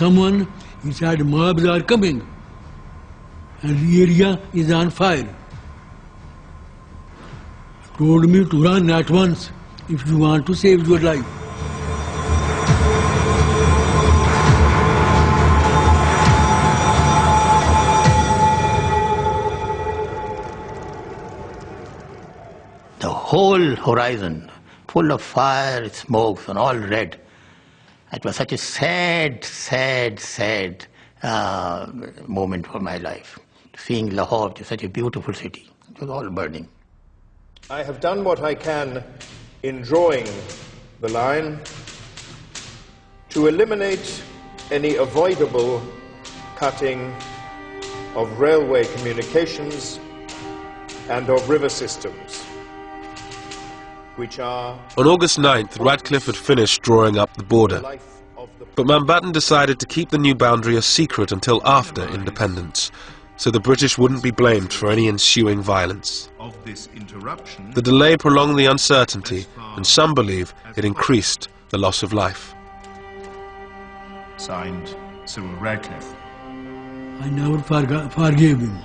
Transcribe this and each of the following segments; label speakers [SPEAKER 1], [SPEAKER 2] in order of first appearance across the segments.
[SPEAKER 1] someone, he said, mobs are coming and the area is on fire. Told me to run at once if you want to save your life.
[SPEAKER 2] The whole horizon full of fire, smokes and all red. It was such a sad, sad, sad moment for my life. Seeing Lahore, which is such a beautiful city, it was all burning.
[SPEAKER 3] I have done what I can in drawing the line to eliminate any avoidable cutting of railway communications and of river systems, which are...
[SPEAKER 4] On August 9th, Radcliffe had finished drawing up the border, but Mountbatten decided to keep the new boundary a secret until after independence, so the British wouldn't be blamed for any ensuing violence. The delay prolonged the uncertainty, and some believe it increased the loss of life.
[SPEAKER 5] Signed, Cyril Radcliffe.
[SPEAKER 1] I never forgave him.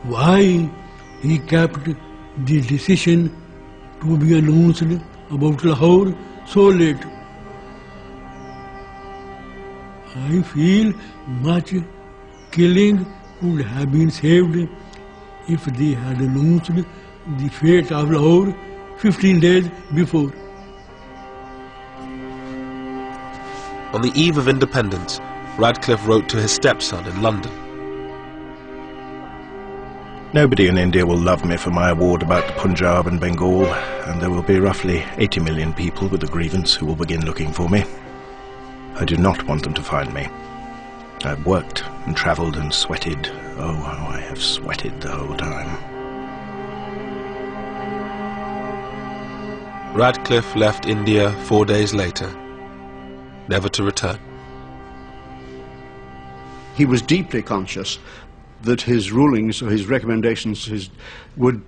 [SPEAKER 1] Why he kept the decision to be announced about Lahore so late? I feel much killing could have been saved if they had announced the fate of Lahore 15 days before.
[SPEAKER 4] On the eve of independence, Radcliffe wrote to his stepson in London.
[SPEAKER 5] Nobody in India will love me for my award about the Punjab and Bengal, and there will be roughly 80 million people with a grievance who will begin looking for me. I do not want them to find me. I've worked and travelled and sweated. Oh, how I have sweated the whole time.
[SPEAKER 4] Radcliffe left India 4 days later, never to return.
[SPEAKER 6] He was deeply conscious that his rulings or his recommendations would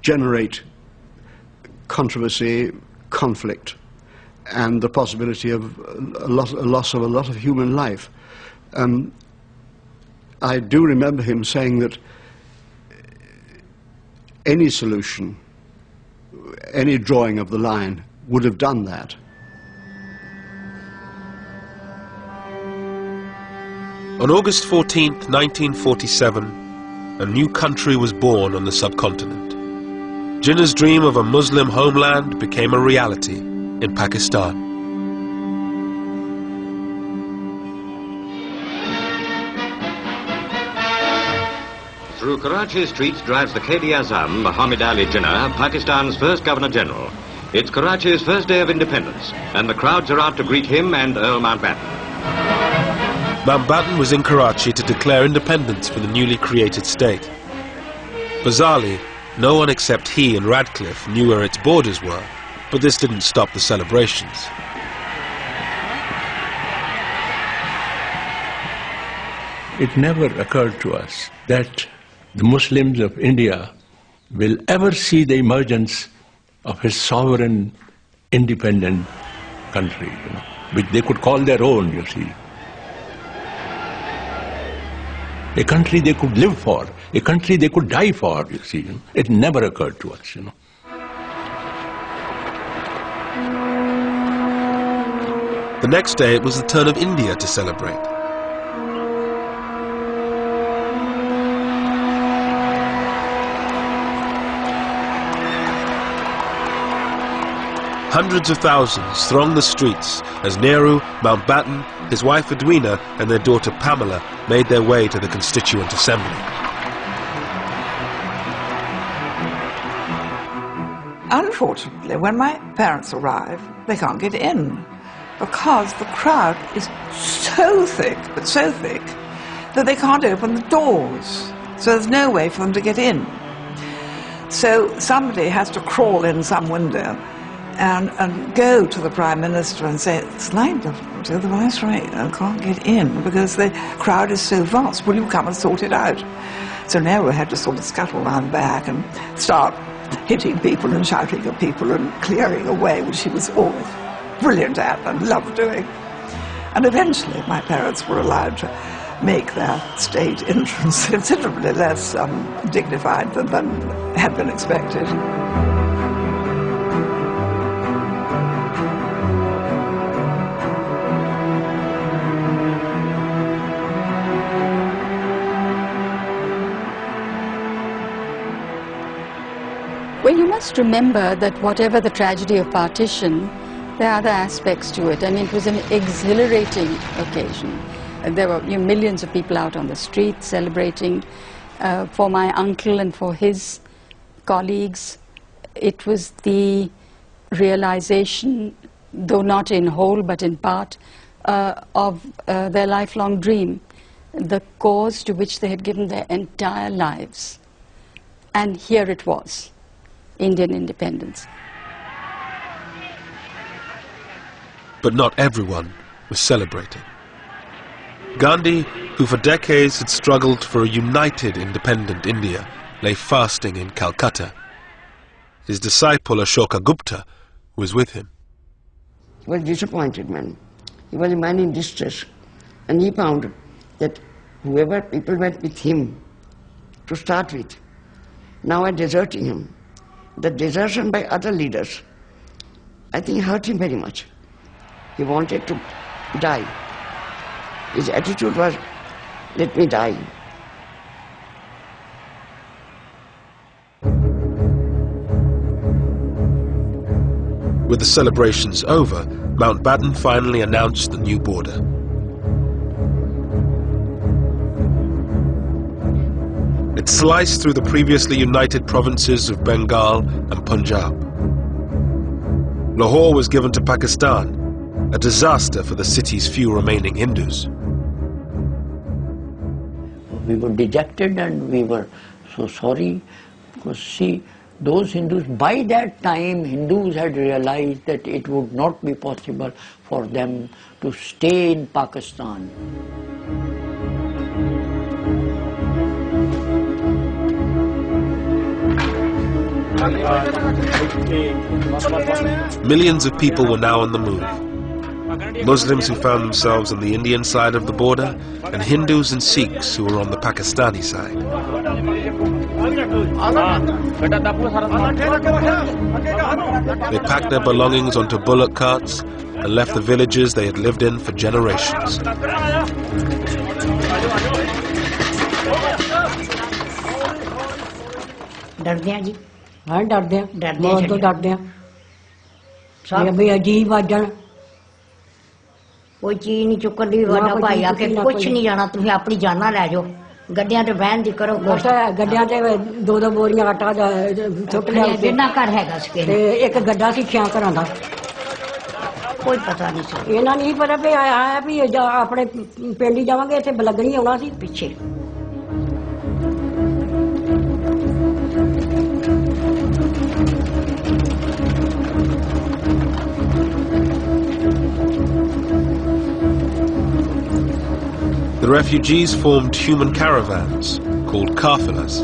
[SPEAKER 6] generate controversy, conflict, and the possibility of a loss of a lot of human life. I do remember him saying that any solution, any drawing of the line would have done that.
[SPEAKER 4] On August 14th, 1947, a new country was born on the subcontinent. Jinnah's dream of a Muslim homeland became a reality in Pakistan.
[SPEAKER 7] Through Karachi streets drives the Quaid-e-Azam, Muhammad Ali Jinnah, Pakistan's first Governor-General. It's Karachi's first day of independence, and the crowds are out to greet him and Earl Mountbatten.
[SPEAKER 4] Mountbatten was in Karachi to declare independence for the newly created state. Bizarrely, no one except he and Radcliffe knew where its borders were, but this didn't stop the celebrations.
[SPEAKER 8] It never occurred to us that the Muslims of India will ever see the emergence of a sovereign, independent country, which they could call their own, you see. A country they could live for, a country they could die for, you see. It never occurred to us,
[SPEAKER 4] The next day it was the turn of India to celebrate. Hundreds of thousands thronged the streets as Nehru, Mountbatten, his wife Edwina and their daughter Pamela made their way to the Constituent Assembly.
[SPEAKER 9] Unfortunately, when my parents arrive, they can't get in because the crowd is so thick, but so thick, that they can't open the doors. So there's no way for them to get in. So somebody has to crawl in some window and go to the Prime Minister and say, it's like to the Viceroy, I can't get in because the crowd is so vast. Will you come and sort it out? So Nehru had to sort of scuttle round back and start hitting people and shouting at people and clearing a way, which he was always brilliant at and loved doing. And eventually my parents were allowed to make their state entrance considerably less dignified than had been expected.
[SPEAKER 10] Well, you must remember that whatever the tragedy of partition, there are other aspects to it, and it was an exhilarating occasion. There were millions of people out on the street celebrating. For my uncle and for his colleagues, it was the realization, though not in whole but in part, of their lifelong dream, the cause to which they had given their entire lives. And here it was, Indian independence.
[SPEAKER 4] But not everyone was celebrating. Gandhi, who for decades had struggled for a united independent India, lay fasting in Calcutta. His disciple Ashoka Gupta was with him.
[SPEAKER 11] He was a disappointed man. He was a man in distress. And he found that whoever people went with him to start with, now are deserting him. The desertion by other leaders, I think, hurt him very much. He wanted to die. His attitude was, let me die.
[SPEAKER 4] With the celebrations over, Mountbatten finally announced the new border. It sliced through the previously united provinces of Bengal and Punjab. Lahore was given to Pakistan, a disaster for the city's few remaining Hindus.
[SPEAKER 12] We were dejected and we were so sorry because, see, those Hindus, by that time, Hindus had realized that it would not be possible for them to stay in Pakistan.
[SPEAKER 4] Millions of people were now on the move. Muslims who found themselves on the Indian side of the border, and Hindus and Sikhs who were on the Pakistani side. They packed their belongings onto bullock carts and left the villages they had lived in for generations.
[SPEAKER 13] डरते हैं जी, हाँ डरते हैं, बहुत तो डरते हैं। भी अजीब आजन कोई चीज नहीं चुकन दी वादा भाई आके कुछ नहीं जाना तुम अपनी जाना ले जाओ गड्डियां ते बहन दी करो गड्डियां ते दो दो बोरियां आटा सुट लिया जिन्ना घर हैगा सके ते एक गड्ढा सी 6 घरां दा कोई पता नहीं सी इन्हां नहीं पता भी आया भी अपने पिंड ही जावांगे इत्थे लगणी आउणा सी पिछे
[SPEAKER 4] The refugees formed human caravans called kafilas.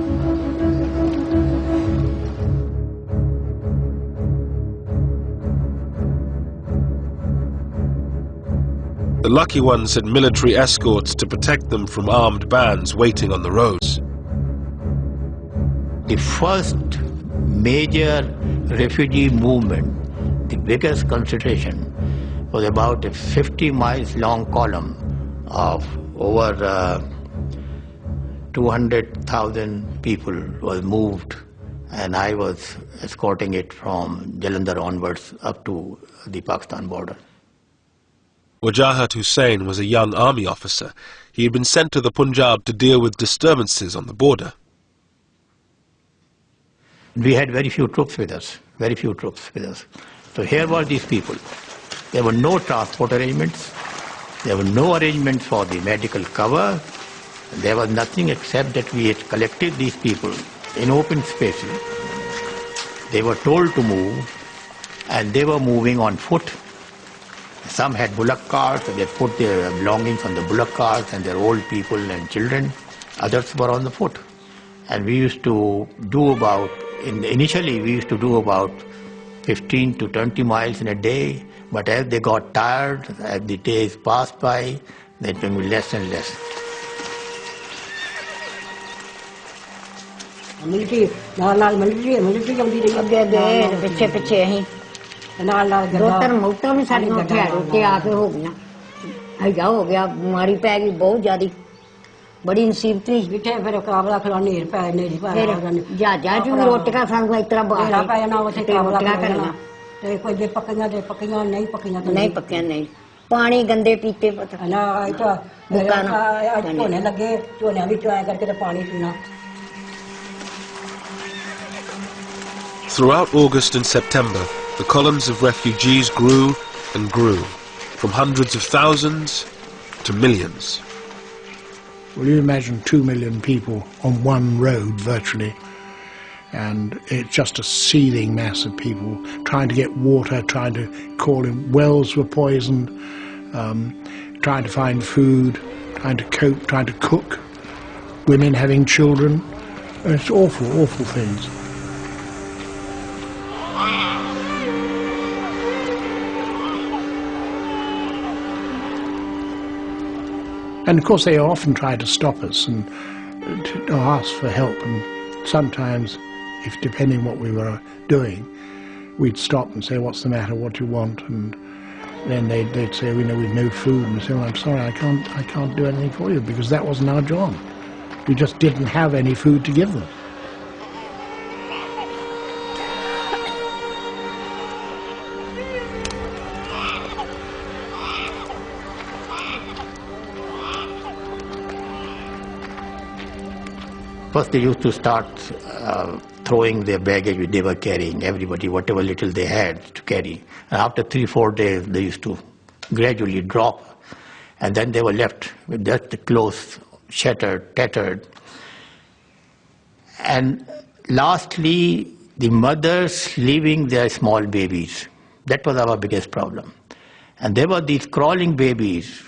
[SPEAKER 4] The lucky ones had military escorts to protect them from armed bands waiting on the roads.
[SPEAKER 2] The first major refugee movement, the biggest concentration, was about a 50 miles long column of over 200,000 people was moved, and I was escorting it from Jalandhar onwards up to the Pakistan border.
[SPEAKER 4] Wajahat Hussain was a young army officer. He had been sent to the Punjab to deal with disturbances on the border.
[SPEAKER 2] We had very few troops with us, very few troops with us. So here were these people. There were no transport arrangements. There were no arrangements for the medical cover. There was nothing except that we had collected these people in open spaces. They were told to move, and they were moving on foot. Some had bullock carts, so they put their belongings on the bullock carts, and their old people and children. Others were on the foot. And we used to do about, initially we used to do about 15 to 20 miles in a day. But as they got tired, as the days passed by, they became less and less.
[SPEAKER 13] Military ਆਉਂਦੀ ਰਹੀ ਅੱਗੇ ਪਿੱਛੇ ਪਿੱਛੇ ਅਸੀਂ ਨਾਲ ਨਾਲ ਦੋ ਤਿੰਨ ਮੌਤਾਂ ਵੀ ਸਾਡੀਆਂ ਉੱਥੇ ਰੋਕੇ ਆ ਕੇ ਹੋ ਗਈਆਂ ਹੈਗਾ ਹੋ ਗਿਆ ਬਿਮਾਰੀ ਪੈ ਗਈ ਬਹੁਤ ਜ਼ਿਆਦੀ ਬੜੀ ਮੁਸੀਬਤ ਸੀ ਜਿੱਥੇ ਫਿਰ ਕਾਬਲਾ ਖਲਾ ਨੇਰ ਪੈ ਨੇਰੀ ਪਾ ਜਹਾਜ਼ਾਂ 'ਚ ਵੀ ਰੋਟੀਆਂ ਸਾਨੂੰ ਇਸ ਤਰ੍ਹਾਂ ਬਾਹਰ ਪੈ ਜਾਣਾ ਉੱਥੇ ਕਾਬਲਾ ਕਰਨਾ ਤੇ ਕੋਈ ਜੇ ਪੱਕੀਆਂ ਤੇ ਪੱਕੀਆਂ ਨਹੀਂ ਪੱਕੀਆਂ ਨਹੀਂ ਪੱਕੀਆਂ ਨਹੀਂ ਪਾਣੀ ਗੰਦੇ ਪੀਤੇ ਪਤਾ ਨਾ ਇਹ ਤਾਂ ਝੋਨੇ ਲੱਗੇ ਝੋਨਿਆਂ ਵਿੱਚੋਂ ਆਇਆ ਕਰਕੇ ਤੇ ਪਾਣੀ ਪੀਣਾ.
[SPEAKER 4] Throughout August and September, the columns of refugees grew and grew, from hundreds of thousands to millions.
[SPEAKER 5] Well, you imagine 2 million people on one road virtually, and it's just a seething mass of people trying to get water, trying to call in. Wells were poisoned, trying to find food, trying to cope, trying to cook, women having children. It's awful, awful things. And of course they often try to stop us and to ask for help, and sometimes, if depending what we were doing, we'd stop and say, what's the matter, what do you want? And then they'd say, we've no food, and we say, well, I'm sorry, I can't do anything for you, because that wasn't our job. We just didn't have any food to give them.
[SPEAKER 2] First they used to start throwing their baggage which they were carrying, everybody, whatever little they had to carry. And after 3-4 days, they used to gradually drop. And then they were left with just the clothes shattered, tattered. And lastly, the mothers leaving their small babies. That was our biggest problem. And there were these crawling babies,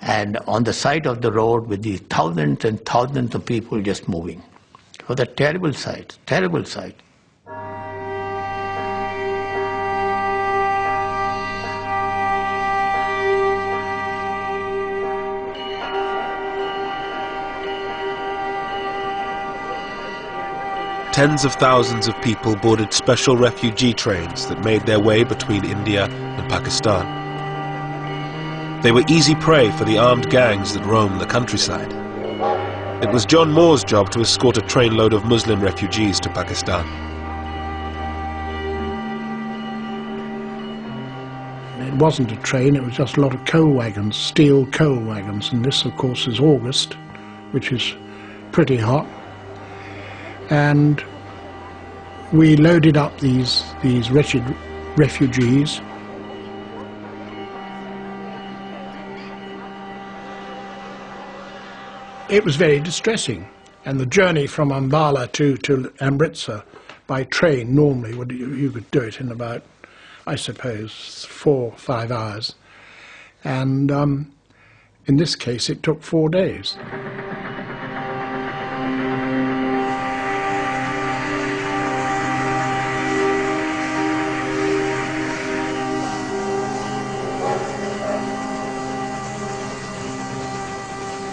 [SPEAKER 2] and on the side of the road with these thousands and thousands of people just moving. It was a terrible sight, terrible sight.
[SPEAKER 4] Tens of thousands of people boarded special refugee trains that made their way between India and Pakistan. They were easy prey for the armed gangs that roamed the countryside. It was John Moore's job to escort a trainload of Muslim refugees to Pakistan.
[SPEAKER 5] It wasn't a train, it was just a lot of coal wagons, steel coal wagons, and this of course is August, which is pretty hot. And we loaded up these wretched refugees. It was very distressing, and the journey from Ambala to Amritsar by train normally, you could do it in about, I suppose, 4 or 5 hours, and in this case it took 4 days.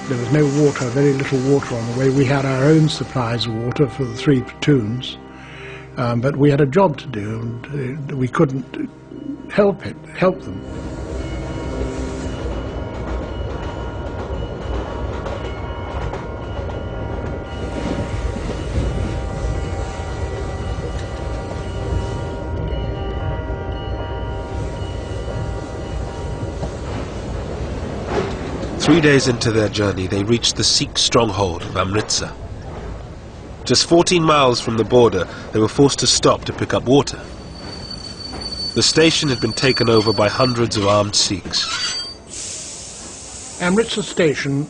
[SPEAKER 5] There was no water, very little water on the way. We had our own supplies of water for the 3 platoons, but we had a job to do, and we couldn't help them.
[SPEAKER 4] Three days into their journey, they reached the Sikh stronghold of Amritsar. Just 14 miles from the border, they were forced to stop to pick up water. The station had been taken over by hundreds of armed Sikhs.
[SPEAKER 5] Amritsar station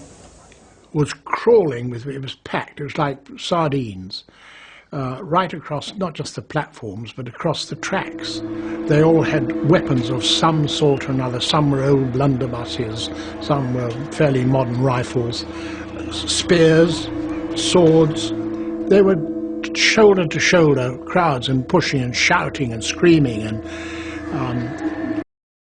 [SPEAKER 5] was crawling with, it was packed, it was like sardines, right across, not just the platforms, but across the tracks. They all had weapons of some sort or another. Some were old blunderbusses, some were fairly modern rifles, spears, swords. They were shoulder to shoulder crowds, and pushing and shouting and screaming, and